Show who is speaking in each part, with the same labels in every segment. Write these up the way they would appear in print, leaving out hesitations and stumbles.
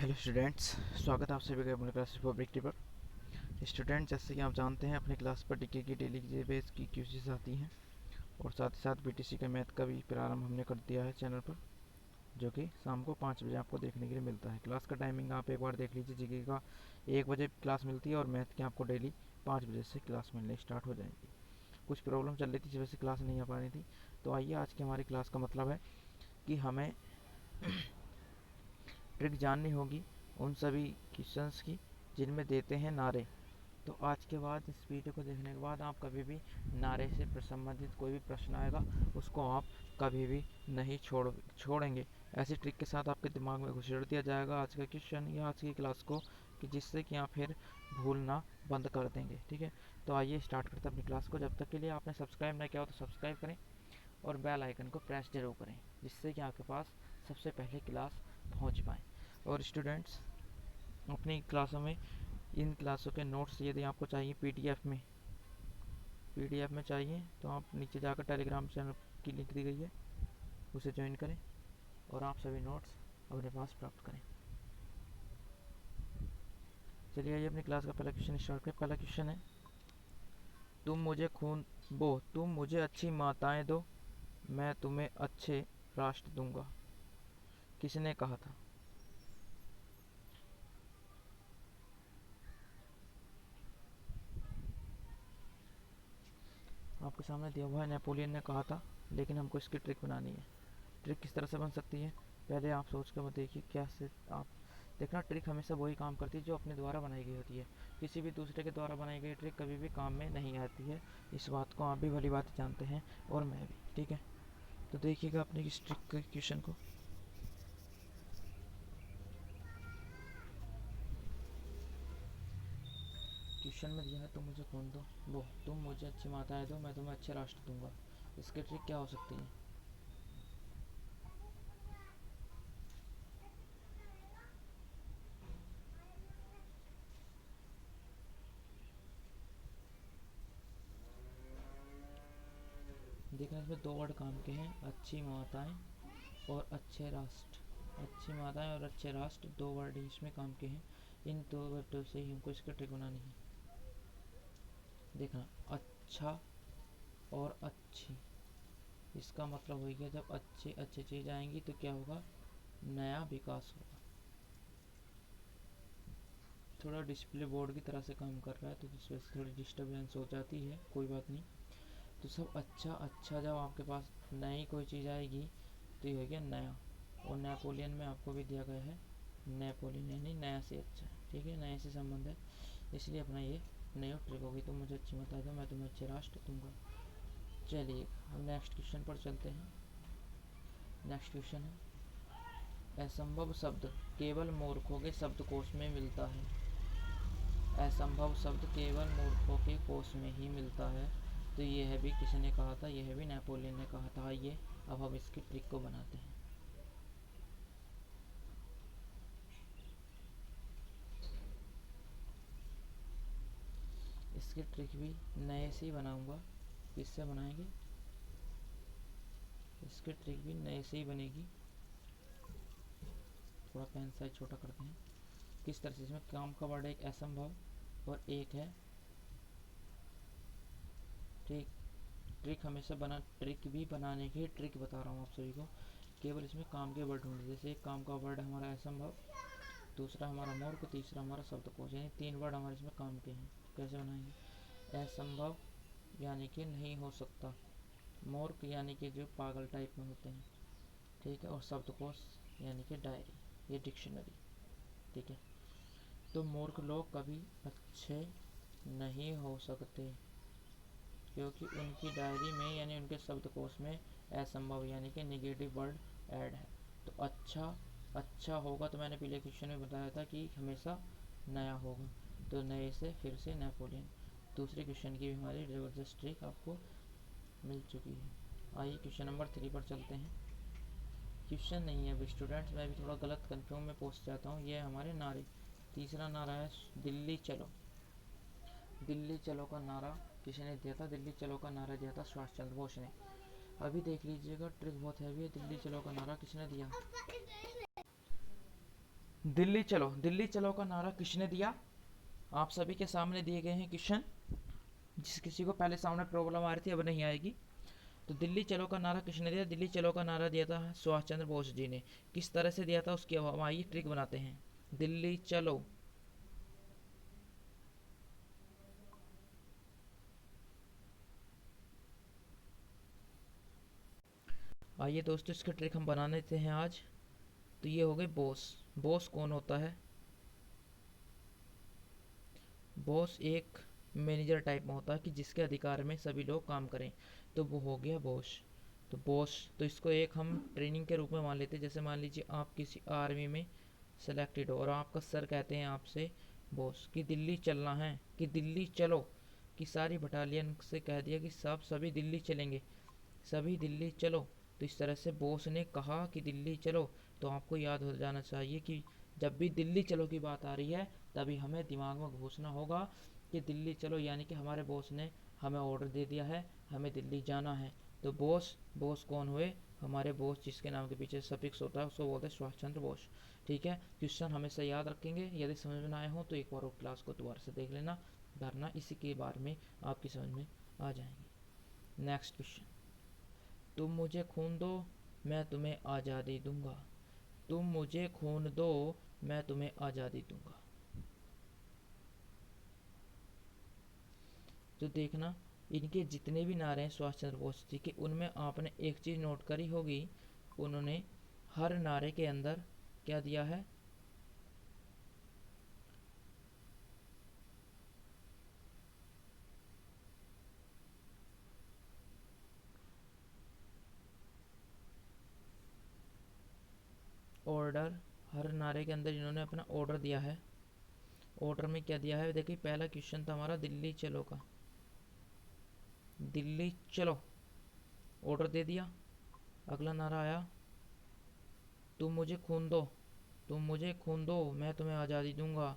Speaker 1: Hello students, स्वागत है आप सभी का अपने क्लास रिपब्लिक पर। स्टूडेंट, जैसे कि आप जानते हैं अपनी क्लास पर डीके की डेली बेस की क्यूज़ेस आती हैं और साथ ही साथ बीटीसी के मैथ का भी प्रारंभ हमने कर दिया है चैनल पर, जो कि शाम को 5 बजे आपको देखने के लिए मिलता है। क्लास का टाइमिंग आप एक बार देख लीजिए। जीके का 1 बजे क्लास मिलती है और मैथ की आपको डेली 5 बजे से क्लास मिलने स्टार्ट हो जाएंगी। कुछ प्रॉब्लम चल रही थी जिस वजह से क्लास नहीं आ पा रही थी। तो आइए, आज की हमारी क्लास का मतलब है कि हमें ट्रिक जाननी होगी उन सभी क्वेश्चंस की जिनमें देते हैं नारे। तो आज के बाद इस वीडियो को देखने के बाद आप कभी भी नारे से संबंधित कोई भी प्रश्न आएगा उसको आप कभी भी नहीं छोड़ेंगे। ऐसी ट्रिक के साथ आपके दिमाग में घुसेड़ दिया जाएगा आज का क्वेश्चन या आज की क्लास को, कि जिससे कि आप फिर भूलना बंद कर देंगे। ठीक है, तो आइए स्टार्ट करते हैं अपनी क्लास को। जब तक के लिए आपने सब्सक्राइब नहीं किया हो तो सब्सक्राइब करें और बेल आइकन को प्रेस जरूर करें, जिससे कि आपके पास सबसे पहले क्लास पहुंच पाए। और स्टूडेंट्स, अपनी क्लासों में इन क्लासों के नोट्स यदि आपको चाहिए पीडीएफ में चाहिए तो आप नीचे जाकर टेलीग्राम चैनल की लिंक दी गई है, उसे ज्वाइन करें और आप सभी नोट्स अपने पास प्राप्त करें। चलिए आइए अपनी क्लास का पहला क्वेश्चन स्टार्ट करें। पहला क्वेश्चन है, तुम मुझे अच्छी माताएं दो, मैं तुम्हें अच्छे राष्ट्र दूंगा। किसने कहा था? आपके सामने दिया हुआ है, नेपोलियन ने कहा था, लेकिन हमको इसकी ट्रिक बनानी है। ट्रिक किस तरह से बन सकती है, पहले आप सोच कर देखिए। क्या से आप देखना, ट्रिक हमेशा वही काम करती है जो अपने द्वारा बनाई गई होती है। किसी भी दूसरे के द्वारा बनाई गई ट्रिक कभी भी काम में नहीं आती है। इस बात को आप भी भली बात जानते हैं और मैं भी। ठीक है, तो देखिएगा अपने इस ट्रिक के क्वेश्चन को। क्वेश्चन में दिया है, तुम मुझे खून दो, वो तुम मुझे अच्छी माताएं दो, मैं तुम्हें अच्छे राष्ट्र दूंगा। इसकी ट्रिक क्या हो सकती है? देखना, इसमें दो वर्ड काम के हैं, अच्छी माताएं और अच्छे राष्ट्र। अच्छी माताएं और अच्छे राष्ट्र, दो वर्ड इसमें काम के हैं। इन दो वर्डों से ही हमको इसका ट्रिक बनानी है। देखना, अच्छा और अच्छी, इसका मतलब हो गया जब अच्छे अच्छे चीज़ आएंगी तो क्या होगा? नया विकास होगा। थोड़ा डिस्प्ले बोर्ड की तरह से काम कर रहा है तो जिस वजह से थोड़ी डिस्टर्बेंस हो जाती है, कोई बात नहीं। तो सब अच्छा अच्छा, जब आपके पास नई कोई चीज़ आएगी तो ये हो गया नया। और नेपोलियन में आपको भी दिया गया है नेपोलियन, यानी नया से अच्छा। ठीक है, नए से संबंध है, इसलिए अपना ये नया ट्रिक होगी। तुम मुझे अच्छी बता दो, मैं तुम्हें अच्छे राष्ट्र दूंगा। चलिए हम नेक्स्ट क्वेश्चन पर चलते हैं। नेक्स्ट क्वेश्चन है, असंभव शब्द केवल मूर्खों के शब्दकोश में मिलता है। असंभव शब्द केवल मूर्खों के कोश में ही मिलता है। तो यह भी किसने कहा था? यह भी नेपोलियन ने कहा था। आइए अब हम इसकी ट्रिक को बनाते हैं। इसकी ट्रिक भी नए से ही बनाऊंगा। किससे बनाएंगे? इसकी ट्रिक भी नए से ही बनेगी। थोड़ा पेन साइज छोटा करते हैं। किस तरह से? इसमें काम का वर्ड एक असंभव और एक है ट्रिक। ट्रिक हमेशा ट्रिक भी बनाने की ट्रिक बता रहा हूँ आप सभी को। केवल इसमें काम के वर्ड ढूंढे। जैसे एक काम का वर्ड हमारा असंभव, दूसरा हमारा मूर्ख, तीसरा हमारा शब्दकोश, यानी 3 वर्ड हमारे इसमें काम के हैं। कैसे बनाएंगे? असंभव यानी कि नहीं हो सकता, मूर्ख यानी कि जो पागल टाइप में होते हैं, ठीक है, और शब्दकोश यानी कि डायरी, ये डिक्शनरी। ठीक है, तो मूर्ख लोग कभी अच्छे नहीं हो सकते क्योंकि उनकी डायरी में यानी उनके शब्दकोश में असंभव यानी कि नेगेटिव वर्ड ऐड है। तो अच्छा अच्छा होगा, तो मैंने पहले क्वेश्चन में बताया था कि हमेशा नया होगा, तो नए से फिर से नेपोलियन। दूसरे क्वेश्चन की भी हमारी ज़बरदस्त ट्रिक आपको मिल चुकी है। आइए क्वेश्चन नंबर 3 पर चलते हैं। क्वेश्चन नहीं है अब स्टूडेंट्स, मैं भी थोड़ा गलत कन्फ्यूज में पहुंच जाता हूँ। ये हमारे नारे, तीसरा नारा है दिल्ली चलो। दिल्ली चलो का नारा किसने दिया था? दिल्ली चलो का नारा दिया था सुभाष चंद्र बोस ने। अभी देख लीजिएगा, ट्रिक बहुत हैवी है। दिल्ली चलो का नारा किसने दिया? दिल्ली चलो, दिल्ली चलो का नारा किसने दिया? आप सभी के सामने दिए गए हैं क्वेश्चन। जिस किसी को पहले सामने प्रॉब्लम आ रही थी अब नहीं आएगी। तो दिल्ली चलो का नारा किसने दिया? दिल्ली चलो का नारा दिया था सुभाष चंद्र बोस जी ने। किस तरह से दिया था उसकी हम आइए ट्रिक बनाते हैं। दिल्ली चलो, आइए दोस्तों इसकी ट्रिक हम बना लेते हैं आज। तो ये हो गए बॉस। बॉस कौन होता है? बॉस एक मैनेजर टाइप में होता है कि जिसके अधिकार में सभी लोग काम करें, तो वो हो गया बॉस। तो बॉस, तो इसको एक हम ट्रेनिंग के रूप में मान लेते हैं। जैसे मान लीजिए आप किसी आर्मी में सेलेक्टेड हो और आपका सर कहते हैं आपसे बॉस कि दिल्ली चलना है, कि दिल्ली चलो, कि सारी बटालियन से कह दिया कि सब सभी दिल्ली चलेंगे, सभी दिल्ली चलो। तो इस तरह से बॉस ने कहा कि दिल्ली चलो। तो आपको याद हो जाना चाहिए कि जब भी दिल्ली चलो की बात आ रही है तभी हमें दिमाग में घुसना होगा कि दिल्ली चलो, यानी कि हमारे बॉस ने हमें ऑर्डर दे दिया है, हमें दिल्ली जाना है। तो बॉस, बॉस कौन हुए? हमारे बॉस जिसके नाम के पीछे सफिक्स होता है उसको बोलते हैं सुभाष चंद्र बोस। ठीक है, क्वेश्चन हमेशा याद रखेंगे। यदि समझ में ना आए हो तो एक बार और क्लास को दोबारा से देख लेना, वरना इसी के बारे में आपकी समझ में आ जाएंगे। नेक्स्ट क्वेश्चन, तुम मुझे खून दो मैं तुम्हें आज़ादी दूंगा। तुम मुझे खून दो मैं तुम्हें आज़ादी दूंगा। तो देखना, इनके जितने भी नारे हैं सुभाष चंद्र बोस जी के, उनमें आपने एक चीज़ नोट करी होगी, उन्होंने हर नारे के अंदर क्या दिया है? ऑर्डर। हर नारे के अंदर इन्होंने अपना ऑर्डर दिया है। ऑर्डर में क्या दिया है? देखिए पहला क्वेश्चन था हमारा दिल्ली चलो का, दिल्ली चलो, ऑर्डर दे दिया। अगला नारा आया, तुम मुझे खून दो, तुम मुझे खून दो मैं तुम्हें आज़ादी दूंगा।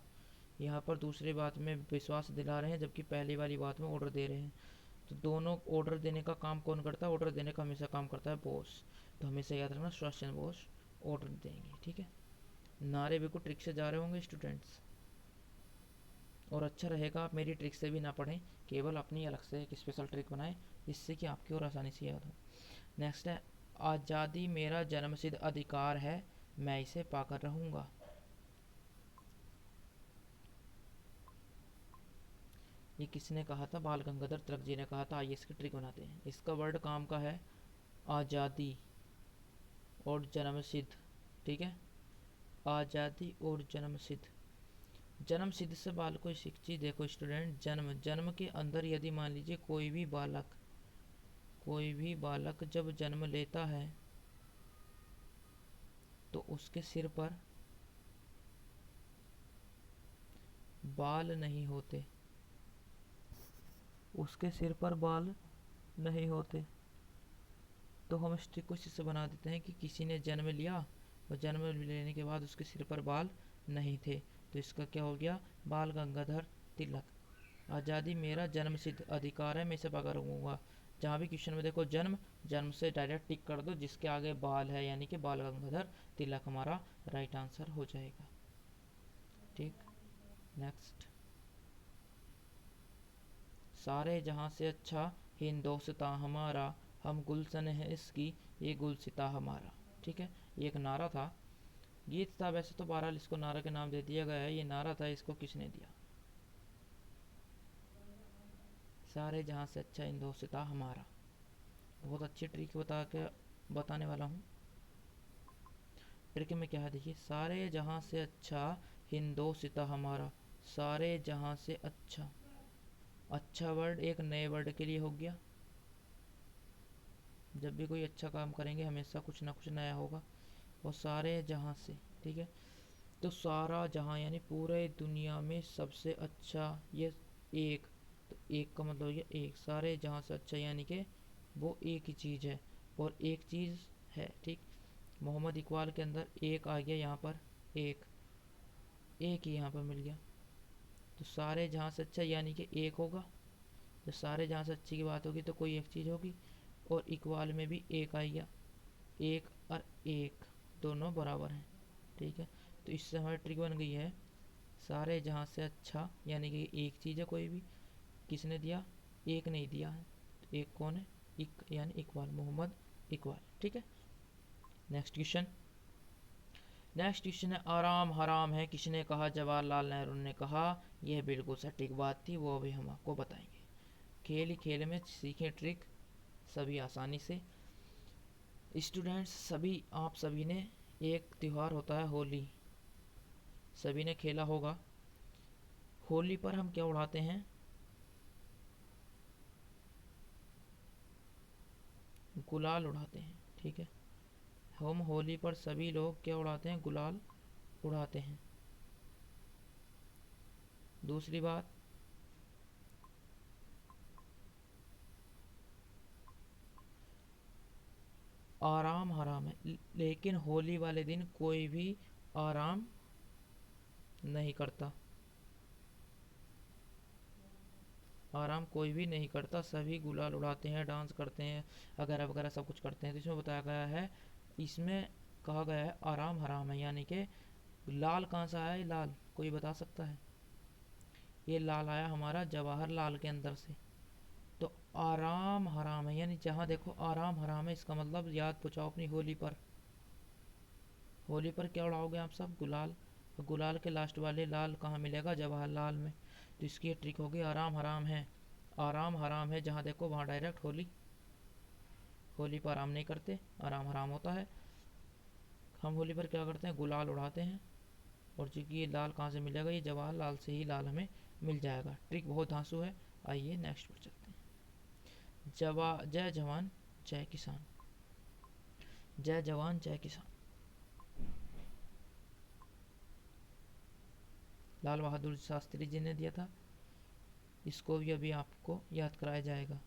Speaker 1: यहाँ पर दूसरी बात में विश्वास दिला रहे हैं, जबकि पहली वाली बात में ऑर्डर दे रहे हैं। तो दोनों ऑर्डर देने का काम कौन करता है? ऑर्डर देने का हमेशा काम करता है बॉस। तो हमेशा याद रखना सुभाष चंद्र बोस ऑर्डर देंगे। ठीक है, नारे बिल्कुल ट्रिक से जा रहे होंगे स्टूडेंट्स, और अच्छा रहेगा आप मेरी ट्रिक से भी ना पढ़ें, केवल अपनी अलग से एक स्पेशल ट्रिक बनाएं जिससे कि आपकी और आसानी से याद हो। नेक्स्ट है, आज़ादी मेरा जन्मसिद्ध अधिकार है, मैं इसे पाकर रहूँगा। ये किसने कहा था? बाल गंगाधर तिलक जी ने कहा था। आइए इसकी ट्रिक बनाते हैं। इसका वर्ड काम का है आज़ादी और जन्मसिद्ध। ठीक है, आज़ादी और जन्मसिद्ध। जन्मसिद्ध से बाल को एक चीज़ देखो स्टूडेंट, जन्म, जन्म के अंदर यदि मान लीजिए कोई भी बालक जब जन्म लेता है तो उसके सिर पर बाल नहीं होते, उसके सिर पर बाल नहीं होते। तो हम इस ट्रिक को इसी से बना देते हैं कि किसी ने जन्म लिया और जन्म लेने के बाद उसके सिर पर बाल नहीं थे, तो इसका क्या हो गया? बाल गंगाधर तिलक। आज़ादी मेरा जन्म सिद्ध अधिकार है, मैं इसे पकड़ रखूँगा। जहाँ भी क्वेश्चन में देखो जन्म, जन्म से डायरेक्ट टिक कर दो, जिसके आगे बाल है यानी कि बाल गंगाधर तिलक हमारा राइट आंसर हो जाएगा। ठीक, नेक्स्ट, सारे जहाँ से अच्छा हिंदोस्तां हमारा, हम गुलशन है इसकी ये गुलसिता हमारा। ठीक है, ये एक नारा था, गीत था वैसे तो, बहरहाल इसको नारा के नाम दे दिया गया है। ये नारा था, इसको किसने दिया? सारे जहाँ से अच्छा हिंदोस्तां हमारा। बहुत अच्छी ट्रिक बताने वाला हूँ। ट्रिक में क्या है देखिए, सारे जहाँ से अच्छा हिंदोस्तां हमारा, सारे जहाँ से अच्छा। अच्छा वर्ड एक नए वर्ड के लिए हो गया। जब भी कोई अच्छा काम करेंगे हमेशा कुछ ना कुछ नया होगा। और सारे जहाँ से, ठीक है, तो सारा जहाँ यानी पूरे दुनिया में सबसे अच्छा, ये एक, तो एक का मतलब ये एक, सारे जहाँ से अच्छा यानी कि वो एक ही चीज़ है और एक चीज़ है। ठीक, मोहम्मद इकबाल के अंदर एक आ गया, यहाँ पर एक ही यहाँ पर मिल गया। तो सारे जहाँ से अच्छा यानी कि एक होगा। तो सारे जहाँ से अच्छी की बात होगी तो कोई एक चीज़ होगी, और इकबाल में भी एक आ गया। एक और एक दोनों बराबर हैं। ठीक है, तो इससे हमारी ट्रिक बन गई है सारे जहाँ से अच्छा, यानी कि एक चीज़ है कोई भी, किसने दिया, एक नहीं दिया है, तो एक कौन है, यानी इकबाल, मोहम्मद इकबाल। ठीक है, नेक्स्ट क्वेश्चन। नेक्स्ट क्वेश्चन है आराम हराम है किसने कहा, जवाहरलाल नेहरू ने कहा। यह बिल्कुल सटीक बात थी, वो अभी हम आपको बताएंगे। खेल ही खेल में सीखें ट्रिक सभी आसानी से। स्टूडेंट्स सभी, आप सभी ने, एक त्यौहार होता है होली, सभी ने खेला होगा। होली पर हम क्या उड़ाते हैं, गुलाल उड़ाते हैं। ठीक है, हम होली पर सभी लोग क्या उड़ाते हैं, गुलाल उड़ाते हैं। दूसरी बात, आराम हराम है, लेकिन होली वाले दिन कोई भी आराम नहीं करता, आराम कोई भी नहीं करता, सभी गुलाल उड़ाते हैं, डांस करते हैं, वगैरह वगैरह सब कुछ करते हैं। तो इसमें बताया गया है, इसमें कहा गया है आराम हराम है, यानी कि लाल कहाँ से आया, ये लाल कोई बता सकता है, ये लाल आया हमारा जवाहरलाल के अंदर से। तो आराम हराम है, यानी जहाँ देखो आराम हराम है, इसका मतलब याद पहुँचाओ अपनी होली पर। होली पर क्या उड़ाओगे आप सब, गुलाल। गुलाल के लास्ट वाले लाल कहाँ मिलेगा, जवाहरलाल में। तो इसकी ट्रिक होगी आराम हराम है। आराम हराम है जहाँ देखो वहाँ डायरेक्ट होली, होली पर आराम नहीं करते, आराम हराम होता है। हम होली पर क्या करते हैं, गुलाल उड़ाते हैं। और चूंकि ये लाल कहाँ से मिलेगा, ये जवाहरलाल से ही लाल हमें मिल जाएगा। ट्रिक बहुत धांसू है। आइए नेक्स्ट पर चलते हैं। जय जवान जय किसान, जय जवान जय किसान, लाल बहादुर शास्त्री जी ने दिया था। इसको भी अभी आपको याद कराया जाएगा।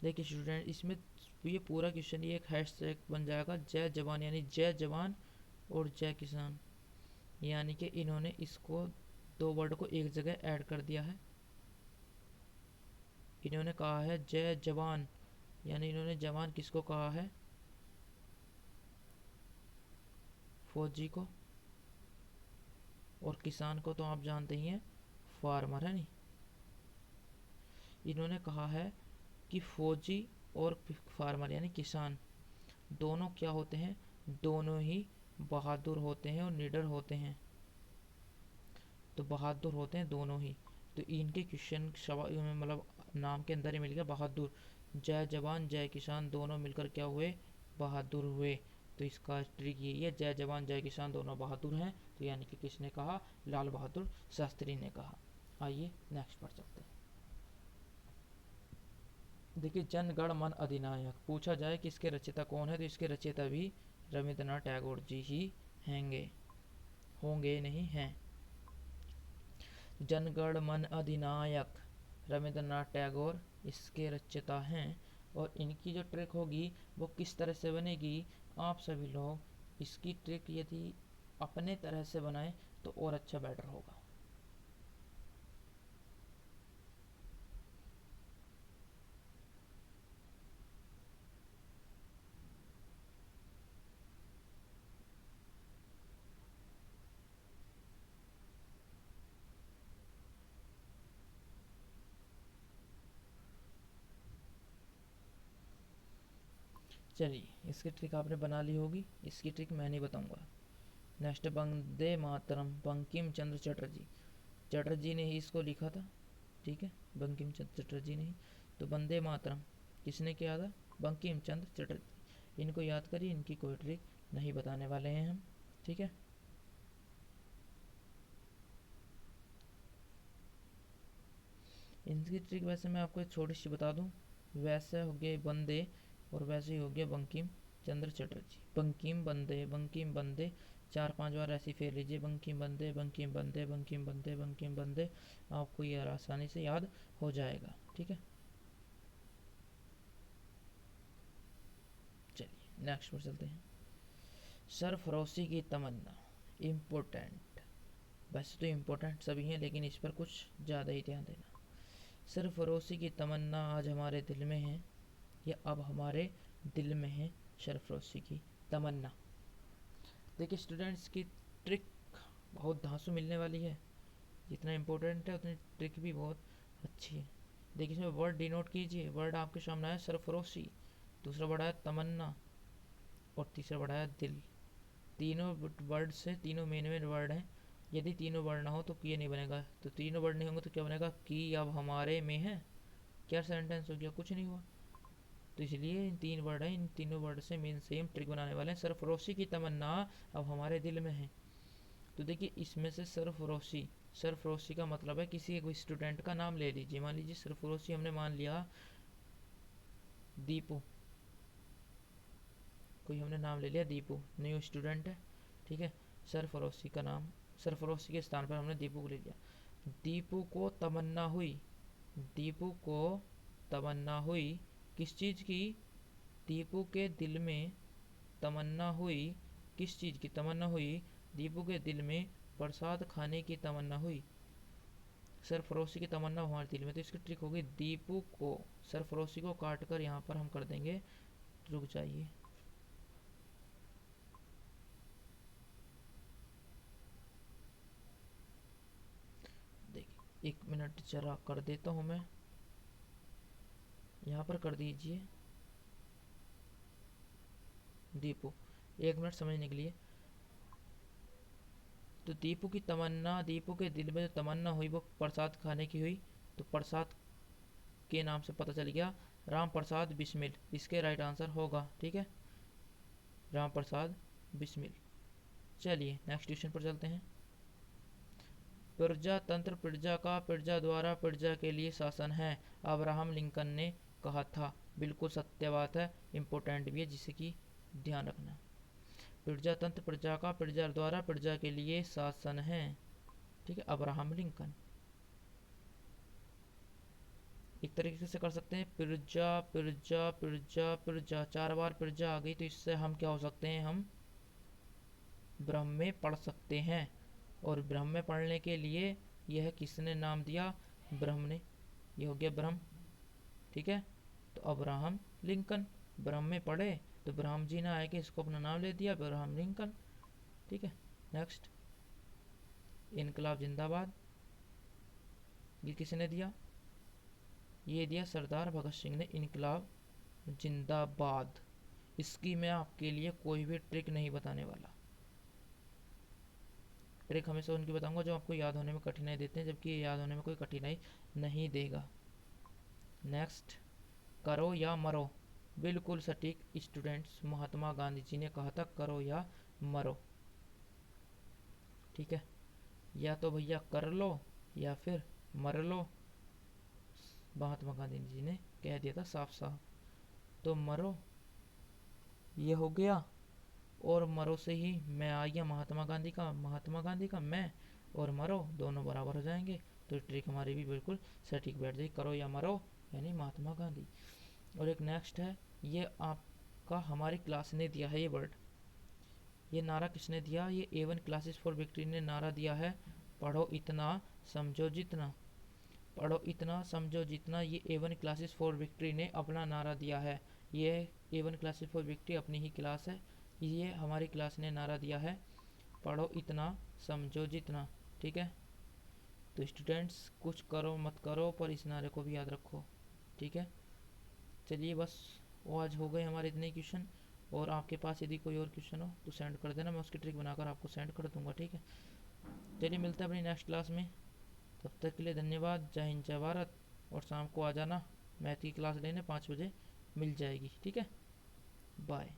Speaker 1: देखिए स्टूडेंट, इसमें ये पूरा क्वेश्चन ये एक हैशटैग बन जाएगा, जय जवान, यानी जय जवान और जय किसान, यानी कि इन्होंने इसको दो वर्ड को एक जगह ऐड कर दिया है। इन्होंने कहा है जय जवान, यानी इन्होंने जवान किसको कहा है, फौजी को, और किसान को तो आप जानते ही हैं, फार्मर है नहीं। इन्होंने कहा है कि फौजी और फार्मर यानी किसान दोनों क्या होते हैं, दोनों ही बहादुर होते हैं और निडर होते हैं। तो बहादुर होते हैं दोनों ही। तो इनके क्वेश्चन मतलब नाम के अंदर ही मिल गया बहादुर। जय जवान जय किसान दोनों मिलकर क्या हुए, बहादुर हुए। तो इसका ट्रिक यही है, जय जवान जय किसान दोनों बहादुर हैं। तो यानी कि किसने कहा, लाल बहादुर शास्त्री ने कहा। आइए नेक्स्ट पर चलते हैं। देखिए जन गण मन अधिनायक, पूछा जाए कि इसके रचयिता कौन है, तो इसके रचयिता भी रविंद्रनाथ टैगोर जी ही हैंगे, होंगे नहीं हैं। जनगण मन अधिनायक रविंद्रनाथ टैगोर इसके रचयिता हैं। और इनकी जो ट्रिक होगी वो किस तरह से बनेगी, आप सभी लोग इसकी ट्रिक यदि अपने तरह से बनाएं तो और अच्छा बेटर होगा। चलिए इसकी ट्रिक आपने बना ली होगी, इसकी ट्रिक मैं नहीं बताऊंगा। नेक्स्ट, वंदे मातरम बंकिम चंद्र चटर्जी, चटर्जी ने ही इसको लिखा था। ठीक है, बंकिम चंद्र चटर्जी ने ही। तो वंदे मातरम किसने किया था, बंकिम चंद्र चटर्जी। इनको याद करिए, इनकी कोई ट्रिक नहीं बताने वाले हैं हम। ठीक है, इनकी ट्रिक वैसे मैं आपको एक छोटी सी बता दूं, वैसे हो गए बंदे और वैसे ही हो गया बंकिम चंद्र चटर्जी। बंकिम बंदे 4-5 बार ऐसे फेर लीजिए, बंकिम बंदे बंकिम बंदे बंकिम बंदे बंकिम बंदे, आपको ये आसानी से याद हो जाएगा। ठीक है, चलिए नेक्स्ट पर चलते हैं। सरफरोशी की तमन्ना, इम्पोर्टेंट। वैसे तो इम्पोर्टेंट सभी हैं लेकिन इस पर कुछ ज़्यादा ही ध्यान देना। सरफरोशी की तमन्ना आज हमारे दिल में है, या अब हमारे दिल में है सरफरोशी की तमन्ना। देखिए स्टूडेंट्स की ट्रिक बहुत धांसू मिलने वाली है, जितना इम्पोर्टेंट है उतनी ट्रिक भी बहुत अच्छी है। देखिए इसमें वर्ड डिनोट कीजिए। वर्ड आपके सामने आया सरफरोशी, दूसरा वर्ड आया तमन्ना, और तीसरा वर्ड आया दिल। तीनों वर्ड से तीनों मेन वर्ड हैं। यदि तीनों वर्ड ना हो तो ये नहीं बनेगा, तो तीनों वर्ड नहीं होंगे तो क्या बनेगा, कि अब हमारे में है। क्या सेंटेंस हो गया, कुछ नहीं हुआ। तो इसलिए इन तीन वर्ड हैं, इन तीनों वर्ड से मेन सेम ट्रिक बनाने वाले हैं। सरफरोशी की तमन्ना अब हमारे दिल में है। तो देखिए इसमें से सरफरोशी, सरफरोशी का मतलब है किसी एक स्टूडेंट का नाम ले लीजिए। मान लीजिए सरफरोशी हमने मान लिया दीपू, कोई हमने नाम ले लिया दीपू, न्यू स्टूडेंट है, ठीक है। सरफरोशी का नाम, सरफरोशी के स्थान पर हमने दीपू को ले लिया। दीपू को तमन्ना हुई, दीपू को तमन्ना हुई किस चीज़ की, दीपू के दिल में तमन्ना हुई, किस चीज़ की तमन्ना हुई, दीपू के दिल में प्रसाद खाने की तमन्ना हुई। सरफरोशी की तमन्ना हमारे दिल में, तो इसकी ट्रिक होगी दीपू को, सरफरोशी को काट कर यहाँ पर हम कर देंगे, रुक जाइए, देखिए 1 मिनट जरा कर देता हूँ मैं, यहाँ पर कर दीजिए दीपू, 1 मिनट समझने के लिए। तो दीपू की तमन्ना, दीपू के दिल में जो तमन्ना हुई वो प्रसाद खाने की हुई, तो प्रसाद के नाम से पता चल गया राम प्रसाद बिस्मिल, इसके राइट आंसर होगा, ठीक है, राम प्रसाद बिस्मिल। चलिए नेक्स्ट क्वेश्चन पर चलते हैं। प्रजातंत्र प्रजा का प्रजा द्वारा प्रजा के लिए शासन है, अब्राहम लिंकन ने कहा था। बिल्कुल सत्य बात है, इम्पोर्टेंट भी है जिसे कि ध्यान रखना। प्रजातंत्र प्रजा का प्रजा द्वारा प्रजा के लिए शासन है, ठीक है, अब्राहम लिंकन। एक तरीके से कर सकते हैं प्रजा प्रजा प्रजा प्रजा, 4 बार प्रजा आ गई तो इससे हम क्या हो सकते हैं, हम ब्रह्म में पढ़ सकते हैं। और ब्रह्म में पढ़ने के लिए यह किसने नाम दिया, ब्रह्म ने, ये हो गया ब्रह्म, ठीक है। तो अब्राहम लिंकन, ब्रह्म में पढ़े तो ब्रह्म जी ने आए कि इसको अपना नाम ले दिया अब्राहम लिंकन, ठीक है। नेक्स्ट, इनकलाब जिंदाबाद, ये किसने दिया, ये दिया सरदार भगत सिंह ने, इनकलाब जिंदाबाद। इसकी मैं आपके लिए कोई भी ट्रिक नहीं बताने वाला, ट्रिक हमेशा उनकी बताऊंगा जो आपको याद होने में कठिनाई देते हैं, जबकि ये याद होने में कोई कठिनाई नहीं देगा। नेक्स्ट, करो या मरो, बिल्कुल सटीक स्टूडेंट्स, महात्मा गांधी जी ने कहा था करो या मरो, ठीक है। या तो भैया कर लो या फिर मर लो, महात्मा गांधी जी ने कह दिया था साफ साफ। तो मरो ये हो गया, और मरो से ही मैं आ गया महात्मा गांधी का, महात्मा गांधी का मैं, और मरो दोनों बराबर हो जाएंगे। तो ट्रिक हमारी भी बिल्कुल सटीक बैठ जाएगी, करो या मरो यानी महात्मा गांधी। और एक नेक्स्ट है, ये आपका हमारी क्लास ने दिया है ये वर्ड, ये नारा किसने दिया, ये A1 क्लासेस फॉर विक्ट्री ने नारा दिया है, पढ़ो इतना समझो जितना, पढ़ो इतना समझो जितना, ये A1 क्लासेस फॉर विक्ट्री ने अपना नारा दिया है। ये A1 क्लासेस फॉर विक्ट्री अपनी ही क्लास है, ये हमारी क्लास ने नारा दिया है, पढ़ो इतना समझो जितना, ठीक है। तो स्टूडेंट्स कुछ करो मत करो पर इस नारे को भी याद रखो, ठीक है। चलिए बस वो आज हो गए हमारे इतने क्वेश्चन, और आपके पास यदि कोई और क्वेश्चन हो तो सेंड कर देना, मैं उसकी ट्रिक बनाकर आपको सेंड कर दूंगा, ठीक है। चलिए मिलते हैं अपनी नेक्स्ट क्लास में, तब तक के लिए धन्यवाद, जय हिंद जय भारत। और शाम को आ जाना मैथ की क्लास लेने 5 बजे मिल जाएगी, ठीक है, बाय।